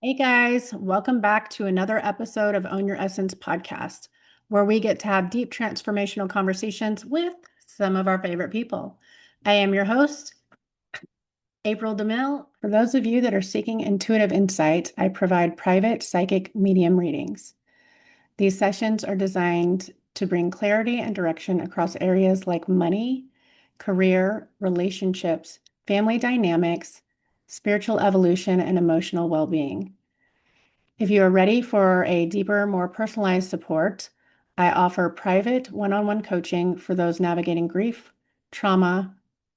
Hey guys, welcome back to another episode of Own Your Essence podcast, where we get to have deep transformational conversations with some of our favorite people. I am your host, April DeMille. For those of you that are seeking intuitive insight, I provide private psychic medium readings. These sessions are designed to bring clarity and direction across areas like money, career, relationships, family dynamics, spiritual evolution, and emotional well-being. If you are ready for a deeper, more personalized support, I offer private one-on-one coaching for those navigating grief, trauma,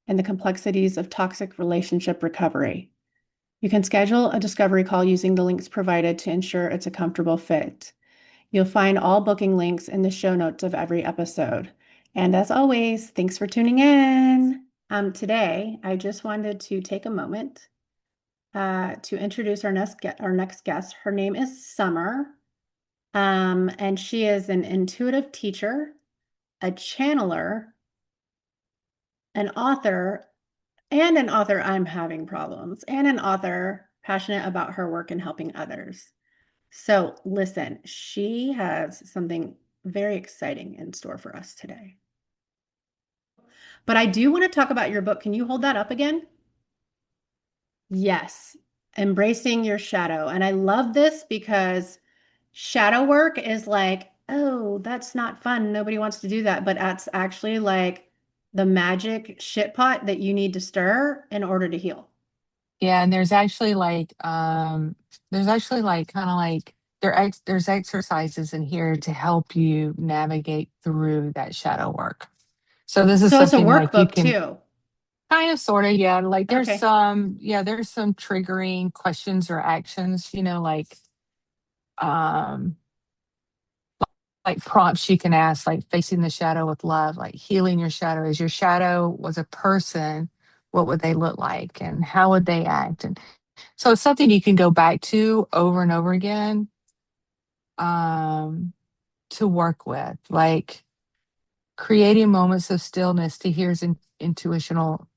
and the complexities of toxic relationship recovery. You can schedule a discovery call using the links provided to ensure it's a comfortable fit. You'll find all booking links in the show notes of every episode. And as always, thanks for tuning in. Today, I just wanted to take a moment to introduce our next guest. Her name is Summer, and she is an intuitive teacher, a channeler, an author, and an author I'm having problems, and an author passionate about her work and helping others. So listen, she has something very exciting in store for us today. But I do want to talk about your book. Can you hold that up again? Yes, embracing your shadow. And I love this because shadow work is like, oh, that's not fun. Nobody wants to do that. But that's actually like the magic shit pot that you need to stir in order to heal. Yeah, and there's actually like kind of like there's exercises in here to help you navigate through that shadow work. So this is So it's a something like you workbook can too. kind of sort of, yeah, like Okay. there's some triggering questions or actions, um like prompts you can ask, like facing the shadow with love, like healing your shadow. As your shadow was a person, what would they look like and how would they act? And so it's something you can go back to over and over again, um, to work with, like creating moments of stillness to hear intuitional,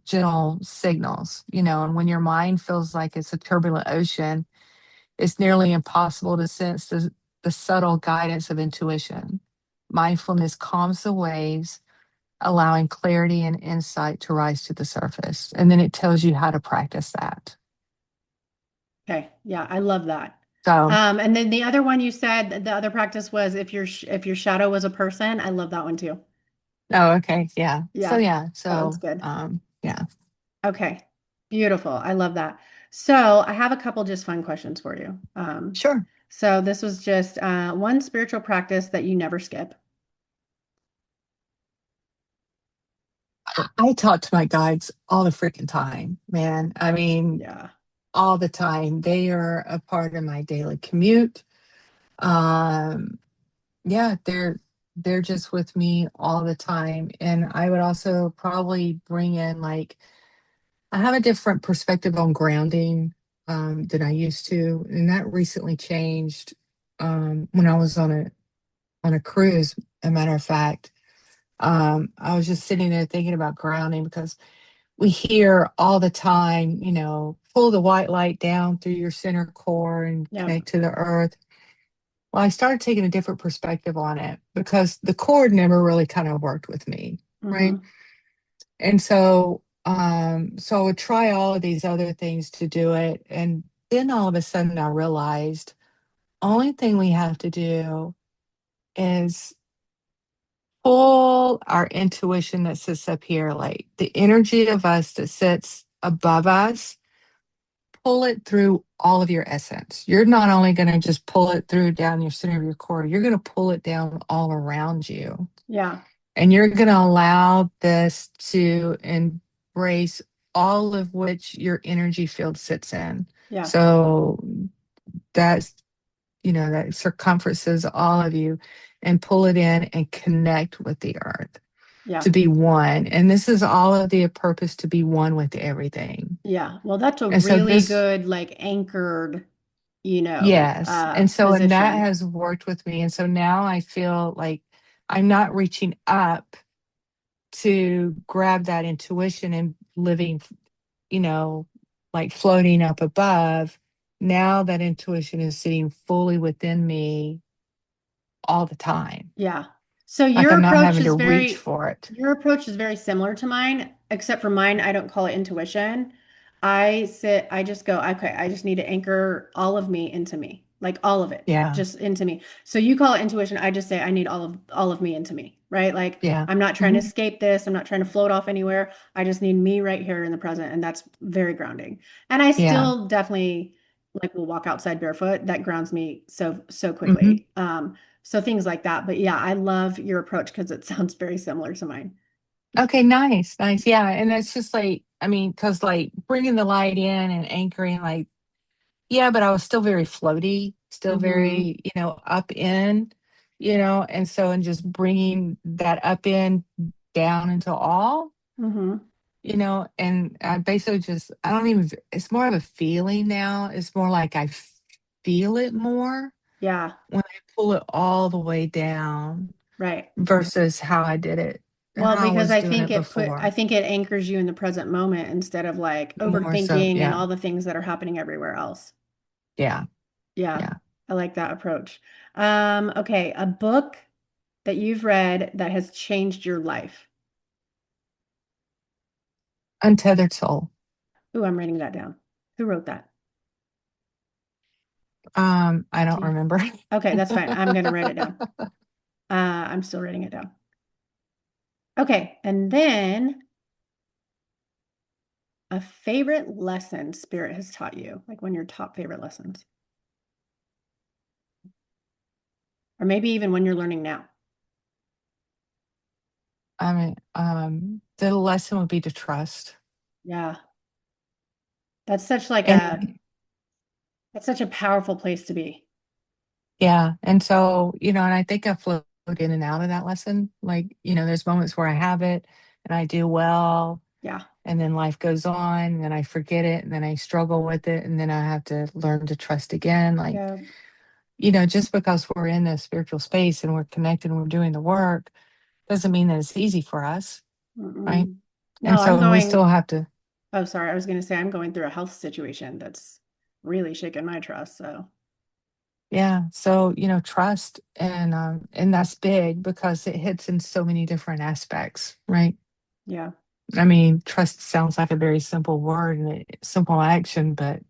gentle signals, and when your mind feels like it's a turbulent ocean, it's nearly impossible to sense the subtle guidance of intuition. Mindfulness calms the waves, allowing clarity and insight to rise to the surface. And then it tells you how to practice that. Okay. Yeah, I love that. So, And then the other one you said, the other practice was if your shadow was a person. I love that one too. oh, okay. Yeah. So, Yeah, yeah. that one's So, good. yeah. Okay. Beautiful. I love that. So I have a couple just fun questions for you. Sure. So this was just one spiritual practice that you never skip. I talk to my guides all the freaking time, man. I mean, Yeah. all the time. They are a part of my daily commute. Um, yeah, they're just with me all the time. And I would also probably bring in, like, I have a different perspective on grounding than I used to, and that recently changed when I was on a cruise. A matter of fact, I was just sitting there thinking about grounding because we hear all the time, pull the white light down through your center core and Yep. connect to the earth. Well, I started taking a different perspective on it because the cord never really kind of worked with me, right? Mm-hmm. And so I would try all of these other things to do it. And then all of a sudden I realized only thing we have to do is pull our intuition that sits up here, like the energy of us that sits above us, pull it through all of your essence. You're not only going to just pull it through down your center of your core, you're going to pull it down all around you. Yeah. And you're going to allow this to embrace all of which your energy field sits in. Yeah. So that's, that circumferences all of you, and pull it in and connect with the earth Yeah. to be one. And this is all of the purpose, to be one with everything. Yeah. Well, that's a And so really this, good, like anchored, yes. And so, and that position. has worked with me. And so now I feel like I'm not reaching up to grab that intuition and living, you know, like floating up above. now that intuition is sitting fully within me all the time. Yeah. So Like I'm not having to reach for it. your approach is very similar to mine, except for mine, I don't call it intuition. I just go, okay, I just need to anchor all of me into me, like all of it, Yeah. just into me. So you call it intuition, I just say I need all of me into me, right? Like Yeah. I'm not trying to Hmm. escape this, I'm not trying to float off anywhere. I just need me right here in the present, and that's very grounding. And I Yeah. still definitely like will walk outside barefoot. That grounds me so Hmm. quickly. So things like that. But yeah, I love your approach because it sounds very similar to mine. Okay, nice, nice. Yeah. And it's just like, I mean, because like bringing the light in and anchoring, like, yeah, but I was still very floaty, still Mm-hmm. very, up in, and so, and just bringing that up in down into all, Mm-hmm. and I basically just, I don't even, it's more of a feeling now. It's more like I feel it more Yeah, when I pull it all the way down right. versus how I did it, Well, how I because was doing it I before. think it anchors you in the present moment instead of like More so, overthinking and yeah, all the things that are happening everywhere else. yeah, Yeah, yeah. I like that approach. Okay, a book that you've read that has changed your life. Untethered Soul. Ooh, I'm writing that down. Who wrote that? I Do don't you? remember. Okay, that's fine. I'm gonna write it down. I'm still writing it down. Okay, and then a favorite lesson Spirit has taught you, like one of your top favorite lessons, or maybe even when you're learning now. I mean, the lesson would be to trust. Yeah, that's And that's such a powerful place to be. yeah, and so, and I think I float in and out of that lesson. Like, there's moments where I have it and I do well, Yeah, and then life goes on, and then I forget it, and then I struggle with it, and then I have to learn to trust again. Like, yeah. just because we're in a spiritual space and we're connected and we're doing the work doesn't mean that it's easy for us, right? Mm-mm. No, And so, and we still have to. oh, sorry, I was going to say I'm going through a health situation that's really shaken my trust. So, Yeah. So, trust and that's big because it hits in so many different aspects, right? yeah, I mean, trust sounds like a very simple word and a simple action, but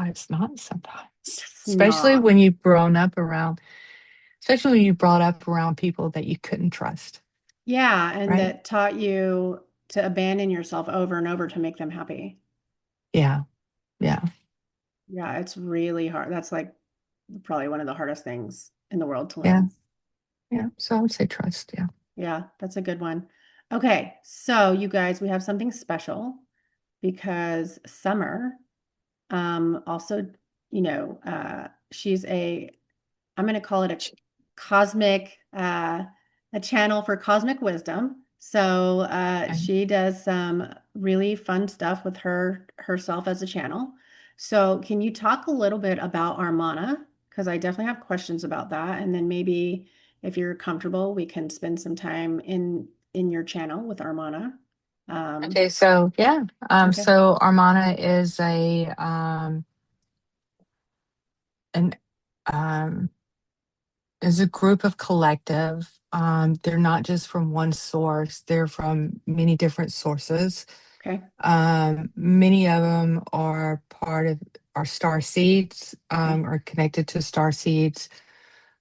it's not sometimes. it's Especially not. when you've grown up around, especially when you brought up around people that you couldn't trust, Yeah, and right? that taught you to abandon yourself over and over to make them happy. Yeah. Yeah. Yeah, it's really hard. That's like probably one of the hardest things in the world to Yeah. learn. Yeah. So I would say trust. Yeah. Yeah, that's a good one. Okay, so you guys, we have something special because Summer, also, she's I'm going to call it a cosmic, a channel for cosmic wisdom. So Okay. she does some really fun stuff with herself as a channel. So can you talk a little bit about Armana? Because I definitely have questions about that. And then maybe if you're comfortable, we can spend some time in your channel with Armana. Um, Okay. So, yeah. okay. So Armana is an, um, is a group of collective. They're not just from one source, they're from many different sources. Okay. Many of them are part of our star seeds, Okay. are connected to star seeds.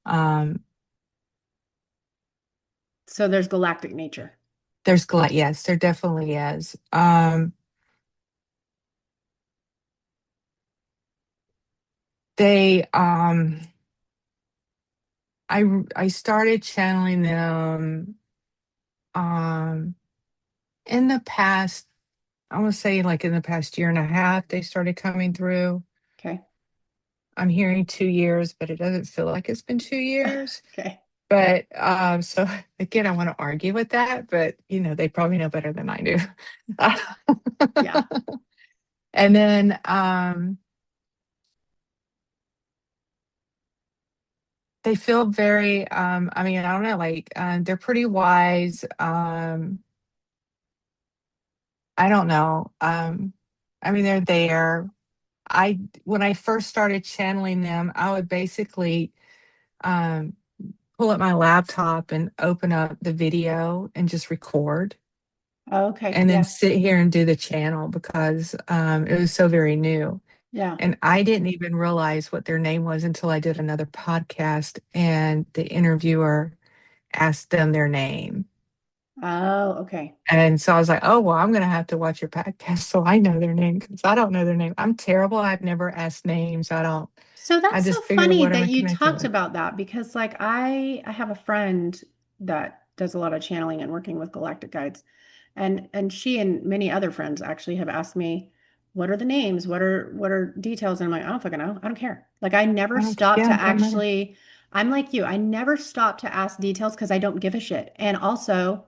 Um, So there's galactic nature. yes, there definitely is. They, I started channeling them um, in the past. I want to say like in the past year and a half, they started coming through. Okay. I'm hearing 2 years, but it doesn't feel like it's been 2 years. Okay. But so again, I want to argue with that, but they probably know better than I do. Yeah. And then they feel very, I mean, I don't know, like they're pretty wise. I don't know. I mean, they're there. I when I first started channeling them, I would basically um, pull up my laptop and open up the video and just record, Okay. and then Yeah. sit here and do the channel because it was so very new. Yeah. And I didn't even realize what their name was until I did another podcast and the interviewer asked them their name. Oh, okay. And so I was like, oh, well, I'm going to have to watch your podcast so I know their name because I don't know their name. I'm terrible. I've never asked names. So I that's so just figure funny what am that I you connected talked with? about that because like I have a friend that does a lot of channeling and working with galactic guides. And she and many other friends actually have asked me, what are the names? What are details? And I'm like, I don't fucking know. I don't care. Like I never stop to Yeah, doesn't matter. actually, I'm like you. I never stop to ask details because I don't give a shit. And also,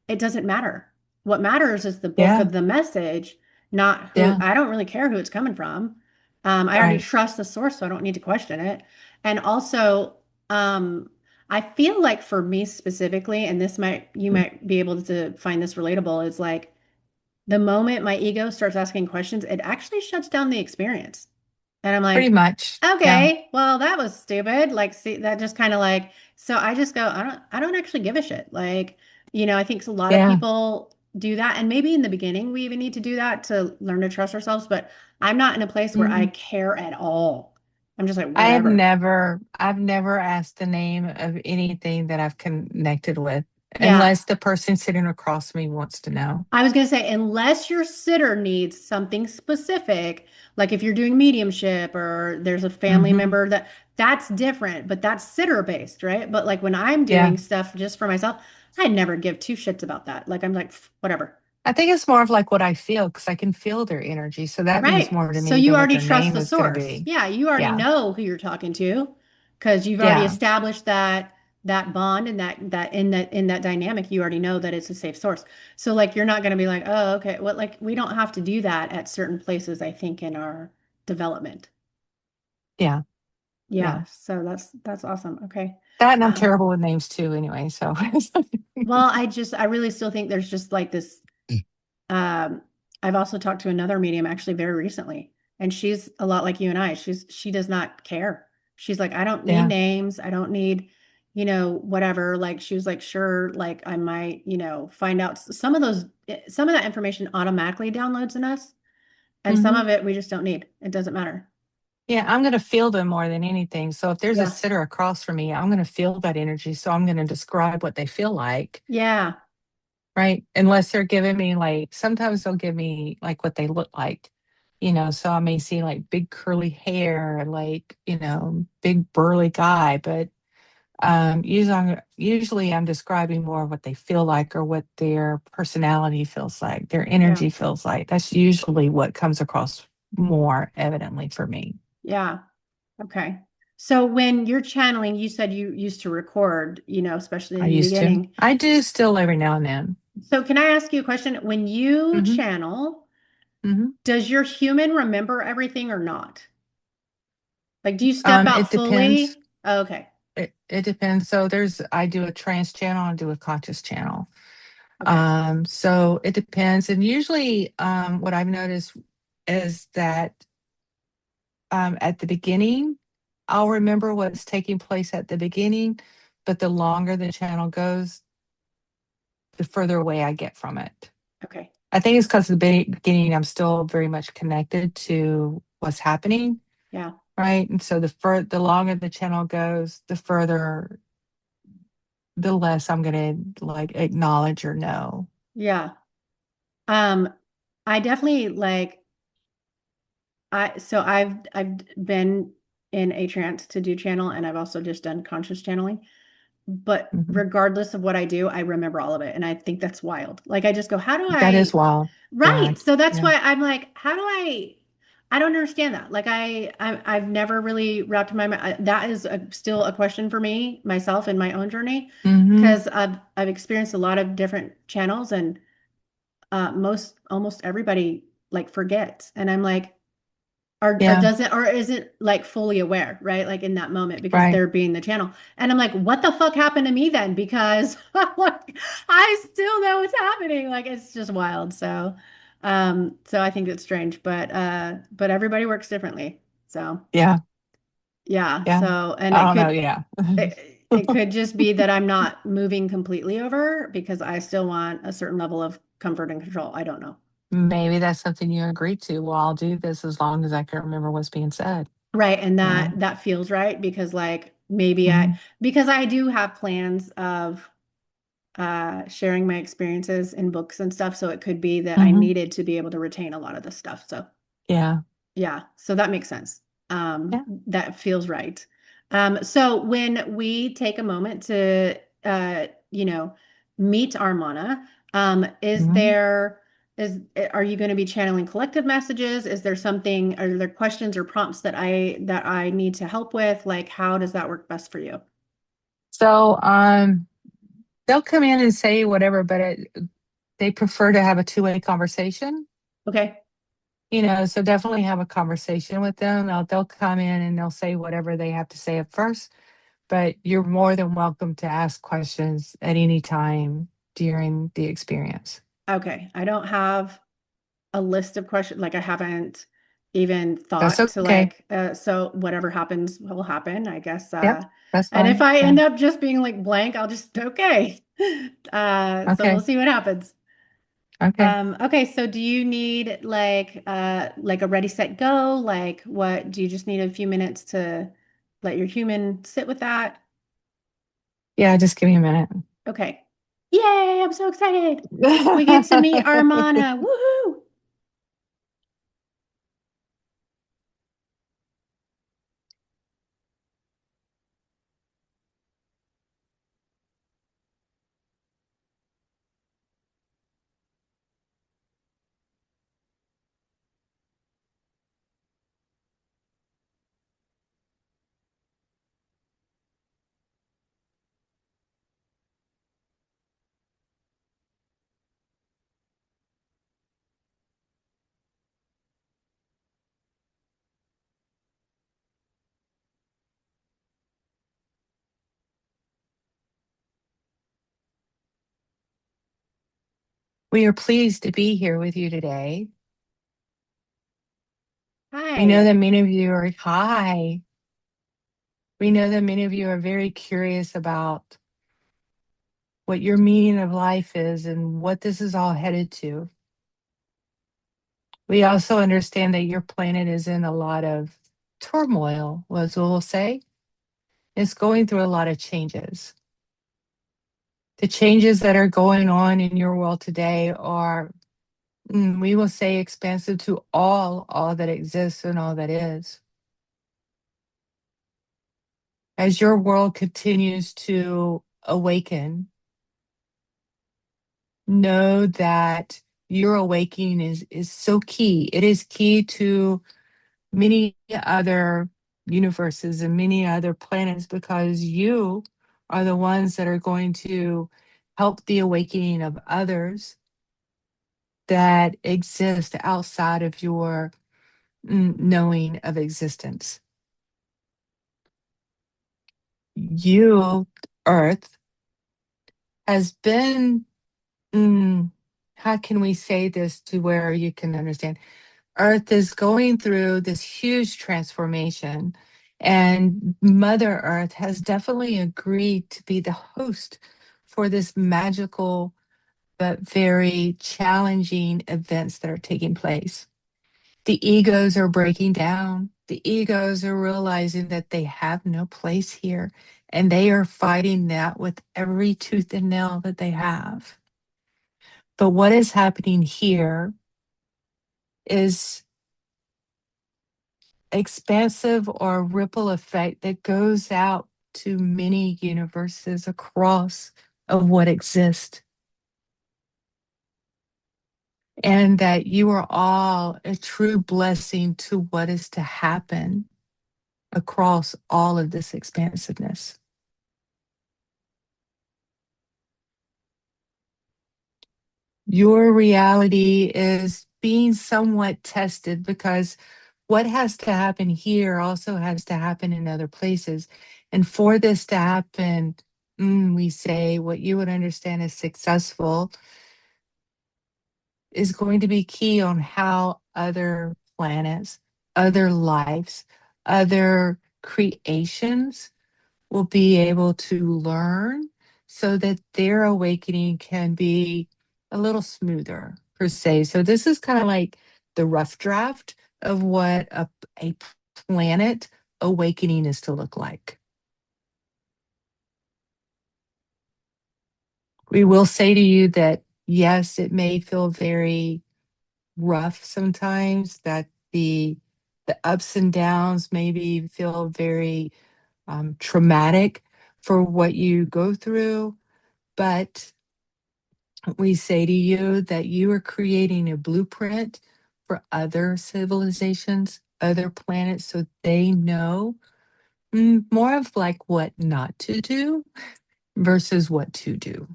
it doesn't matter. What matters is the bulk Yeah, of the message, not who, yeah, I don't really care who it's coming from. I already right. trust the source, so I don't need to question it. And also, um, I feel like for me specifically, and this might, you Mm, might be able to find this relatable, is like the moment my ego starts asking questions, it actually shuts down the experience. And I'm pretty like, much. Yeah, okay, well, that was stupid. Like, see, that just kind of like, so I just go, I don't actually give a shit. Like, I think a lot of yeah. people do that. And maybe in the beginning, we even need to do that to learn to trust ourselves. But I'm not in a place where I Mhm. care at all. I'm just like, whatever. I've never asked the name of anything that I've connected with Yeah. unless the person sitting across me wants to know. I was going to say, unless your sitter needs something specific, like if you're doing mediumship or there's a family Hmm. member that's different, but that's sitter based, right? But like when I'm Yeah. doing stuff just for myself, I never give two shits about that. Like I'm like, whatever. I think it's more of like what I feel because I can feel their energy. So that means Right. more to So me you than what already their trust name the is going to source. be. Yeah, you already Yeah. know who you're talking to because you've already Yeah. established that bond and that dynamic, you already know that it's a safe source. So like you're not going to be like, "Oh, okay." Well, like we don't have to do that at certain places, I think, in our development. Yeah. Yeah. Yeah, so that's awesome. Okay. That and I'm Um, terrible with names too, anyway. So, well, I really still think there's just like this. Um, I've also talked to another medium actually very recently, and she's a lot like you and I. She does not care. She's like, I don't need yeah. names. I don't need, whatever. Like she was like, sure, like I might, find out some of that information automatically downloads in us, and some Hmm. of it we just don't need. It doesn't matter. Yeah. I'm going to feel them more than anything. So if there's a Yeah. sitter across from me, I'm going to feel that energy. So I'm going to describe what they feel like. Yeah. Right. Unless they're giving me like, sometimes they'll give me like what they look like, so I may see like big curly hair, like, big burly guy, but usually I'm describing more what they feel like or what their personality feels like, their Yeah. energy feels like. That's usually what comes across more evidently for me. Yeah. Okay. So when you're channeling, you said you used to record, especially I in the used to. beginning. I do still every now and then. So can I ask you a question? When you Hmm. channel, Hmm. does your human remember everything or not? Like, do you step out It depends. fully? Oh, okay. It depends. So I do a trance channel and do a conscious channel. Okay. So it depends. And usually, what I've noticed is that at the beginning, I'll remember what's taking place at the beginning, but the longer the channel goes, the further away I get from it. Okay. I think it's because at the beginning, I'm still very much connected to what's happening, Yeah. right? And so the longer the channel goes, the less I'm going to like acknowledge or know. Yeah. Um, I definitely like I've been in a trance to do channel and I've also just done conscious channeling. But Mhm. regardless of what I do, I remember all of it. And I think that's wild. Like I just go, how do That is I wild. Yeah. right. So that's Yeah. why I'm like, how do I don't understand that. Like I've never really wrapped my mind. That is still a question for me, myself in my own journey, Hmm. because I've experienced a lot of different channels and almost everybody like forgets. And I'm like, or Yeah. doesn't or isn't like fully aware, right? Like in that moment because Right. they're being the channel. And I'm like, what the fuck happened to me then? Because like I still know what's happening. Like it's just wild. So So I think it's strange, but everybody works differently. So Yeah. yeah. Yeah. So and I don't know. Yeah. it could just be that I'm not moving completely over because I still want a certain level of comfort and control. I don't know. Maybe that's something you agreed to. Well, I'll do this as long as I can remember what's being said. Right. And You know? that feels right because like maybe Mhm. because I do have plans of sharing my experiences in books and stuff. So it could be that I Mhm. needed to be able to retain a lot of this stuff. So Yeah. yeah, so that makes sense. Yeah. That feels right. So when we take a moment to, you know, meet Armana, Mhm. are you going to be channeling collective messages? Is there something, are there questions or prompts that I need to help with? Like, how does that work best for you? So, they'll come in and say whatever, but they prefer to have a two-way conversation. Okay. So definitely have a conversation with them. They'll come in and they'll say whatever they have to say at first, but you're more than welcome to ask questions at any time during the experience. Okay. I don't have a list of questions. Like I haven't even That's thought to okay. like, so whatever happens will happen, I guess. Yep, that's And if fine. I Yeah. end up just being like blank, I'll just, okay. So we'll Okay. see what happens. Okay. Okay. So do you need like a ready, set, go? Like what, do you just need a few minutes to let your human sit with that? Yeah, just give me a minute. Okay. Yay. I'm so excited. We get to meet Armana. Woohoo. We are pleased to be here with you today. We know Hi. that many of you are, hi. We know that many of you are very curious about what your meaning of life is and what this is all headed to. We also understand that your planet is in a lot of turmoil, as we'll say. It's going through a lot of changes. The changes that are going on in your world today are, we will say, expansive to all that exists and all that is. As your world continues to awaken, know that your awakening is so key. It is key to many other universes and many other planets because you are the ones that are going to help the awakening of others that exist outside of your knowing of existence. You, Earth, has been, how can we say this to where you can understand? Earth is going through this huge transformation, and Mother Earth has definitely agreed to be the host for this magical but very challenging events that are taking place. The egos are breaking down. The egos are realizing that they have no place here, and they are fighting that with every tooth and nail that they have. But what is happening here is expansive or ripple effect that goes out to many universes across of what exists, and that you are all a true blessing to what is to happen across all of this expansiveness. Your reality is being somewhat tested because what has to happen here also has to happen in other places. And for this to happen, we say what you would understand as successful, is going to be key on how other planets, other lives, other creations will be able to learn so that their awakening can be a little smoother, per se. So, this is kind of like the rough draft of what a planet awakening is to look like. We will say to you that, yes, it may feel very rough sometimes, that the ups and downs maybe feel very traumatic for what you go through, but we say to you that you are creating a blueprint for other civilizations, other planets, so they know more of like what not to do versus what to do.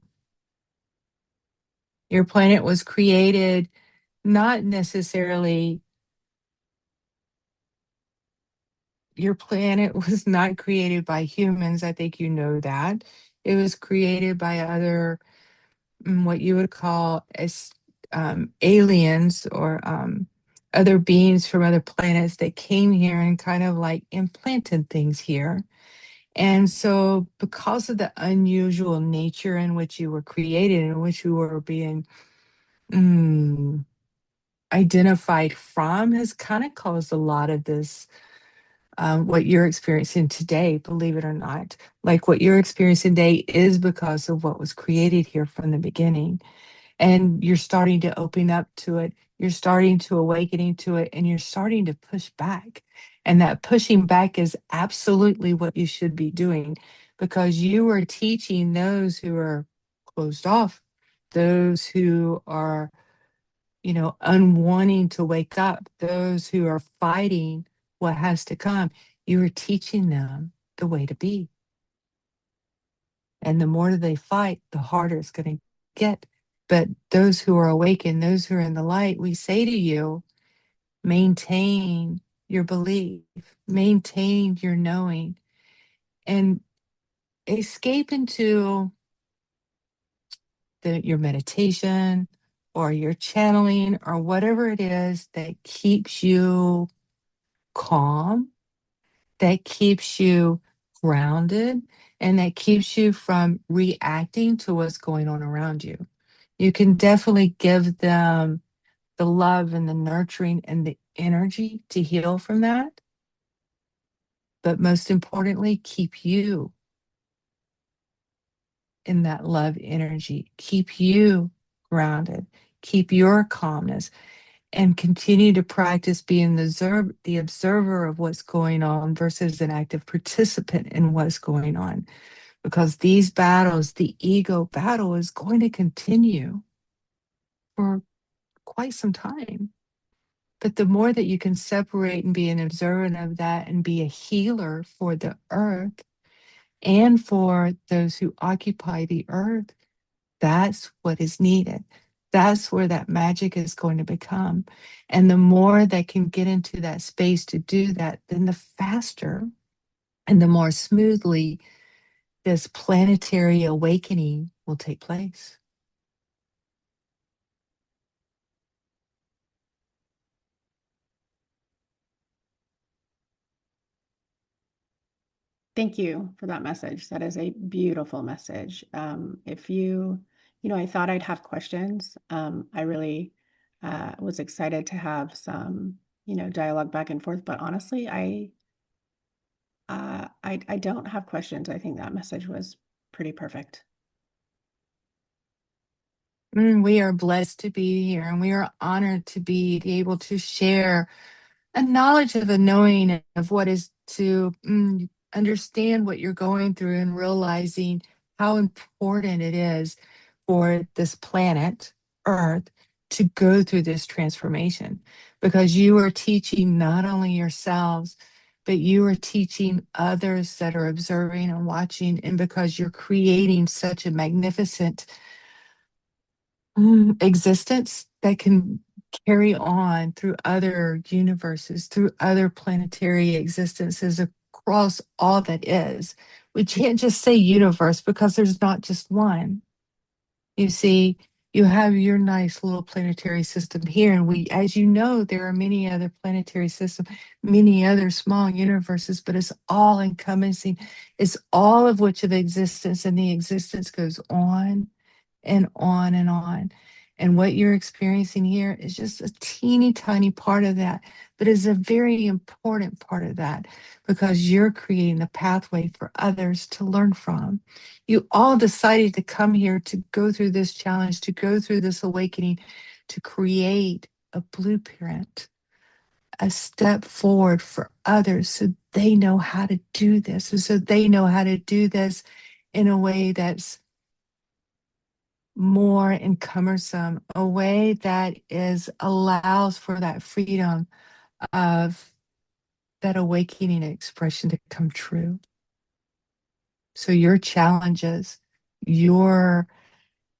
Your planet was created not necessarily, your planet was not created by humans. I think you know that. It was created by other, what you would call as aliens, or other beings from other planets that came here and kind of like implanted things here. And so, because of the unusual nature in which you were created, in which you were being mm, identified from, has kind of caused a lot of this, what you're experiencing today, believe it or not. Like what you're experiencing today is because of what was created here from the beginning. And you're starting to open up to it. You're starting to awakening to it, and you're starting to push back. And that pushing back is absolutely what you should be doing, because you are teaching those who are closed off, those who are, unwanting to wake up, those who are fighting what has to come. You are teaching them the way to be. And the more they fight, the harder it's going to get. But those who are awakened, those who are in the light, we say to you, maintain your belief, maintain your knowing, and escape into your meditation or your channeling or whatever it is that keeps you calm, that keeps you grounded, and that keeps you from reacting to what's going on around you. You can definitely give them the love and the nurturing and the energy to heal from that. But most importantly, keep you in that love energy, keep you grounded, keep your calmness, and continue to practice being the observer of what's going on versus an active participant in what's going on. Because these battles, the ego battle, is going to continue for quite some time. But the more that you can separate and be an observant of that and be a healer for the earth and for those who occupy the earth, that's what is needed. That's where that magic is going to become. And the more that can get into that space to do that, then the faster and the more smoothly this planetary awakening will take place. Thank you for that message. That is a beautiful message. If I thought I'd have questions. I really was excited to have some, dialogue back and forth. But honestly, I don't have questions. I think that message was pretty perfect. We are blessed to be here, and we are honored to be able to share a knowledge of a knowing of what is to understand what you're going through, and realizing how important it is for this planet, Earth, to go through this transformation. Because you are teaching not only yourselves, but you are teaching others that are observing and watching. And because you're creating such a magnificent existence that can carry on through other universes, through other planetary existences across all that is. We can't just say universe, because there's not just one. You see, You have your nice little planetary system here. And we, as you know, there are many other planetary systems, many other small universes, but it's all encompassing. It's all of which of existence, and the existence goes on and on and on. And what you're experiencing here is just a teeny tiny part of that, but is a very important part of that because you're creating the pathway for others to learn from. You all decided to come here to go through this challenge, to go through this awakening, to create a blueprint, a step forward for others so they know how to do this, and so they know how to do this in a way that's more encumbersome, a way that is allows for that freedom of that awakening expression to come true. So your challenges, your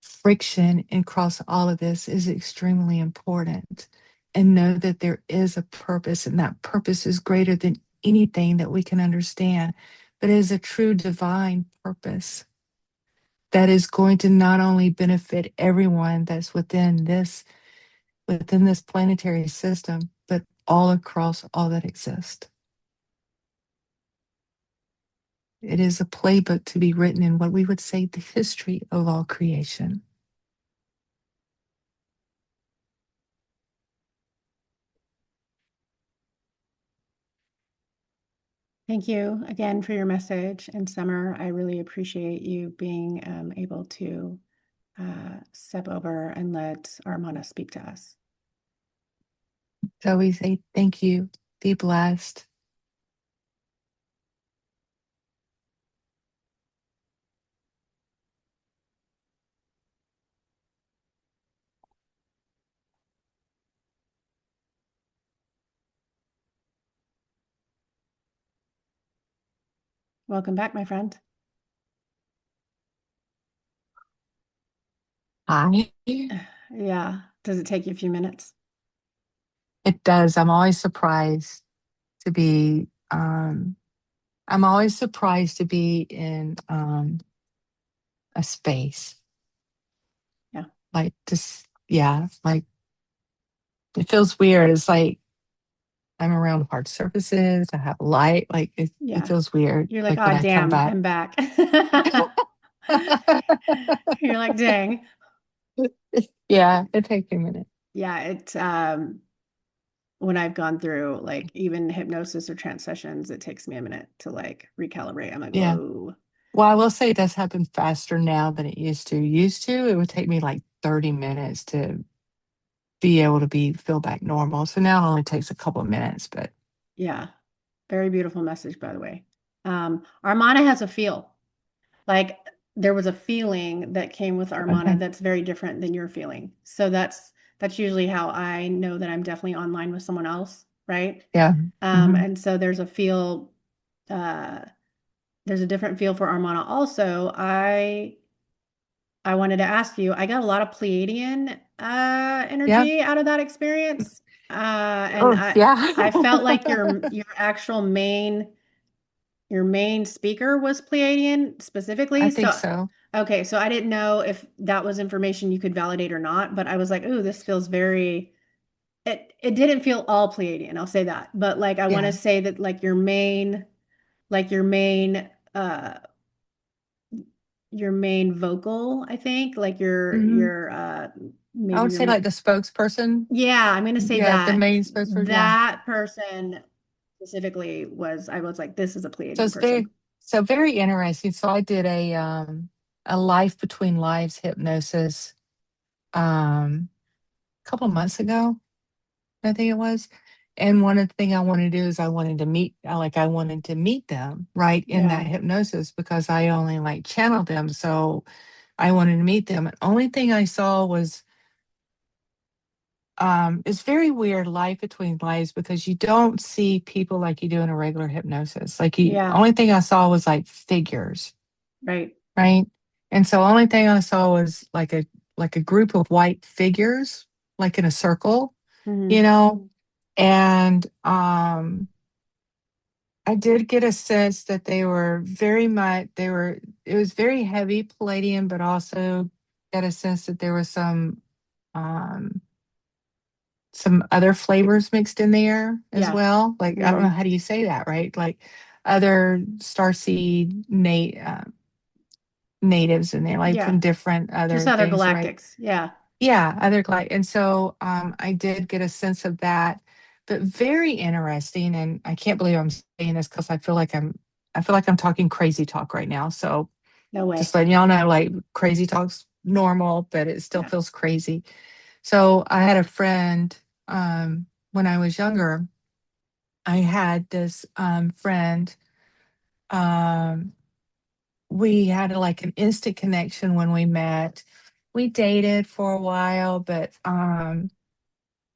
friction across all of this is extremely important. And know that there is a purpose, and that purpose is greater than anything that we can understand, but it is a true divine purpose that is going to not only benefit everyone that's within this planetary system, but all across all that exists. It is a playbook to be written in what we would say the history of all creation. Thank you again for your message. And Summer, I really appreciate you being able to step over and let Armana speak to us. So we say thank you. Be blessed. Welcome back, my friend. Hi. Yeah. Does it take you a few minutes? It does. I'm always surprised to be I'm always surprised to be in a space. Yeah. Like just yeah, like it feels weird. It's like I'm around hard surfaces. I have light. Like it Yeah. feels weird. You're like, Like when oh, I come damn, back. I'm back. You're like, dang. Yeah, it takes a minute. Yeah. When I've gone through like even hypnosis or trance sessions, it takes me a minute to like recalibrate. I'm like, Yeah. whoa. Well, I will say it does happen faster now than it used to. Used to, it would take me like 30 minutes to be able to be feel back normal. So now it only takes a couple of minutes, but Yeah. Very beautiful message, by the way. Armana has a feel. Like there was a feeling that came with Armana okay. that's very different than your feeling. So that's usually how I know that I'm definitely online with someone else, right? Yeah. Hmm. And so uh, there's a different feel for Armana. Also, I wanted to ask you, I got a lot of Pleiadian Yeah. energy out of that experience. And Oh, yeah. I felt like your actual your main speaker was Pleiadian I specifically. think So, so. okay, so I didn't know if that was information you could validate or not, but I was like, "Ooh, this feels very." It didn't feel all Pleiadian, I'll say that. But like, I want to Yeah. say that like uh, your main vocal, I think, like Hmm. I maybe would your say like the spokesperson. yeah, I'm gonna say Yeah, the that main spokesperson. Yeah. that person specifically was. I was like, this is a So Pleiadian it's person. very interesting. So I did a life between lives hypnosis a couple months ago, I think it was. And one of the things I wanted to do is I wanted to meet them right in Yeah, that hypnosis because I only like channeled them. So I wanted to meet them. And only thing I saw was it's very weird life between lives because you don't see people like you do in a regular hypnosis. Like you yeah, only thing I saw was like figures, right. right? And so only thing I saw was like a group of white figures, like in a circle, you Hmm. know? And I did get a sense that they were very much it was very heavy Palladium, but also got a sense that there was um, some other flavors mixed in there as Yeah. well. Like, I don't know, Hmm. how do you say that, right? Like other starseed natives in there, like Yeah. from different Just other other things, right? galactics. Yeah. Yeah, other and so I did get a sense of that, but very interesting. And I can't believe I'm saying this because I feel like I'm talking crazy talk right now. So No just way. letting y'all know, like crazy talk's normal, but it still Yeah. feels crazy. So I had a friend when I was younger. I had this friend. Um, we had like an instant connection when we met. We dated for a while, but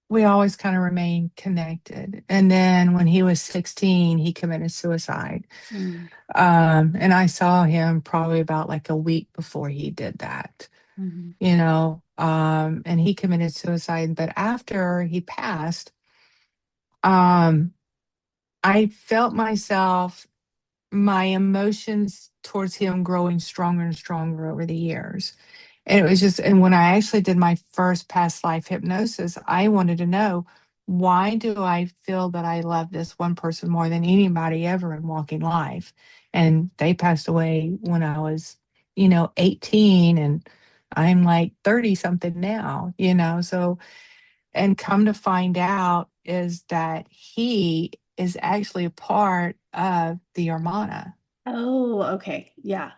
we always kind of remained connected. And then when he was 16, he committed suicide. Mm. And I saw him probably about like a week before he did that, Hmm. and he committed suicide. But after he passed, um, I felt my emotions towards him growing stronger and stronger over the years. And it was just, and when I actually did my first past life hypnosis, I wanted to know, why do I feel that I love this one person more than anybody ever in walking life? And they passed away when I was, 18, and I'm like 30 something now. So, and come to find out is that he is actually a part of the Armana. Oh, okay. Yeah.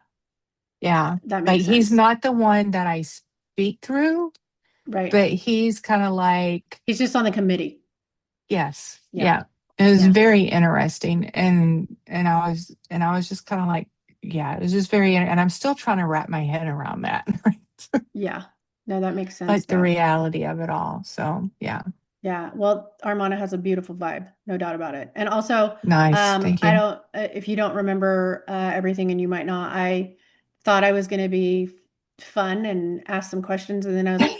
Yeah. That Like makes he's sense. not the one that I speak through, Right. but he's kind of like, He's just on the committee. yes, Yeah. yeah. It was Yeah. very interesting. And I was just kind of like, yeah, it was just very, and I'm still trying to wrap my head around that. Yeah. No, that makes sense Like the though. reality of it all. So yeah. Yeah. Well, Armana has a beautiful vibe, no doubt about it. And also, Nice. Thank I you. don't, if you don't remember everything and you might not, I thought I was going to be fun and ask some questions. And then I was like,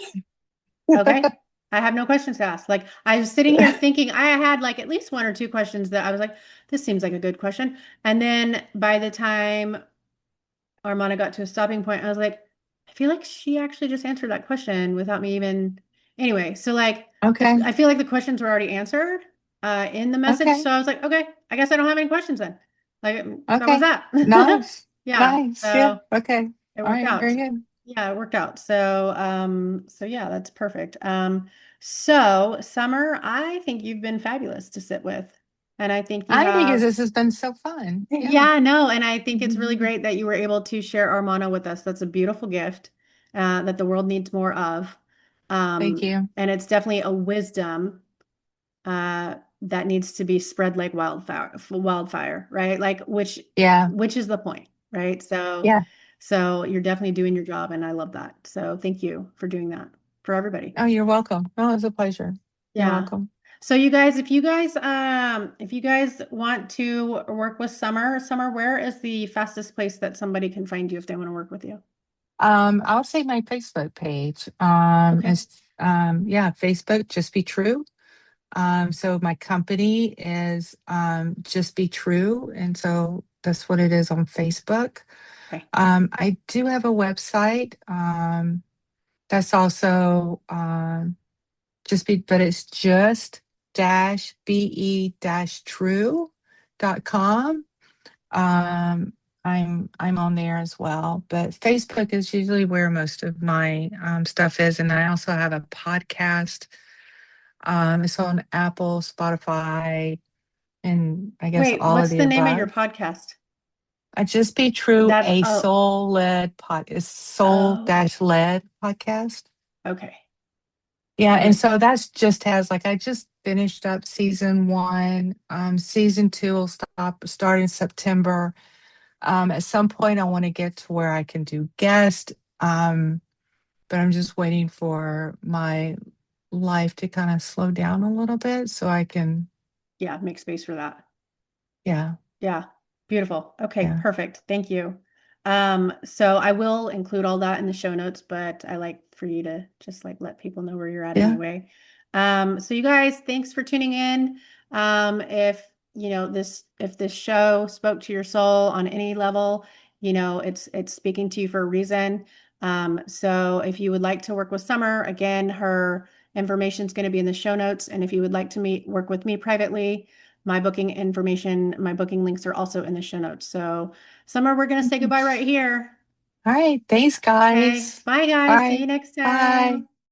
okay, I have no questions to ask. Like I was sitting here thinking I had like at least one or two questions that I was like, this seems like a good question. And then by the time Armana got to a stopping point, I was like, I feel like she actually just answered that question without me even. Anyway, so like Okay. I feel like the questions were already answered in the message. Okay. So I was like, okay, I guess I don't have any questions then. Like that was Okay. that. Nice. Yeah. Nice. Yeah. So Okay. it All worked right. Very out. good. Yeah, it worked out. So so yeah, that's perfect. So Summer, I think you've been fabulous to sit with. And I think you I think have this has been so fun. Yeah. yeah, no, and I think it's really Mhm. great that you were able to share Armana with us. That's a beautiful gift that the world needs more of. Thank you. And it's definitely a wisdom that needs to be spread like wildfire, right? Like Yeah. which is the point, right? So Yeah. so you're definitely doing your job, and I love that. So thank you for doing that for everybody. Oh, you're welcome. Oh, it's a pleasure. You're Yeah. welcome. So if you guys want to work with Summer, where is the fastest place that somebody can find you if they want to work with you? I would say my Facebook page. Okay. Is yeah, Facebook, Just Be True. So my company is Just Be True, and so that's what it is on Facebook. Okay. I do have a website. That's also but it's just dash be dash true.com. I'm on there as well, but Facebook is usually where most of my stuff is, and I also have a podcast. It's on Apple, Spotify, and I guess Wait, all of what's the the name of your above. podcast? I Just Be True, That's a oh soul oh dash led podcast. okay. Yeah, All and right. so that's just has like I just finished up season one. Season two will start in September. At some point, I want to get to where I can do guest, but I'm just waiting for my life to kind of slow down a little bit so I can, Yeah, make space for that. yeah, Yeah, beautiful. Okay, yeah, perfect. Thank you. So I will include all that in the show notes, but I like for you to just like let people know where you're at yeah, anyway. So you guys, thanks for tuning in. If you know this, if this show spoke to your soul on any level, it's speaking to you for a reason. So if you would like to work with Summer, again, her information is going to be in the show notes. And if you would like to work with me privately, my booking information, my booking links are also in the show notes. So Summer, we're going to say goodbye right here. All right. Thanks, Okay. guys. Bye, All guys. See right. you next Bye. time.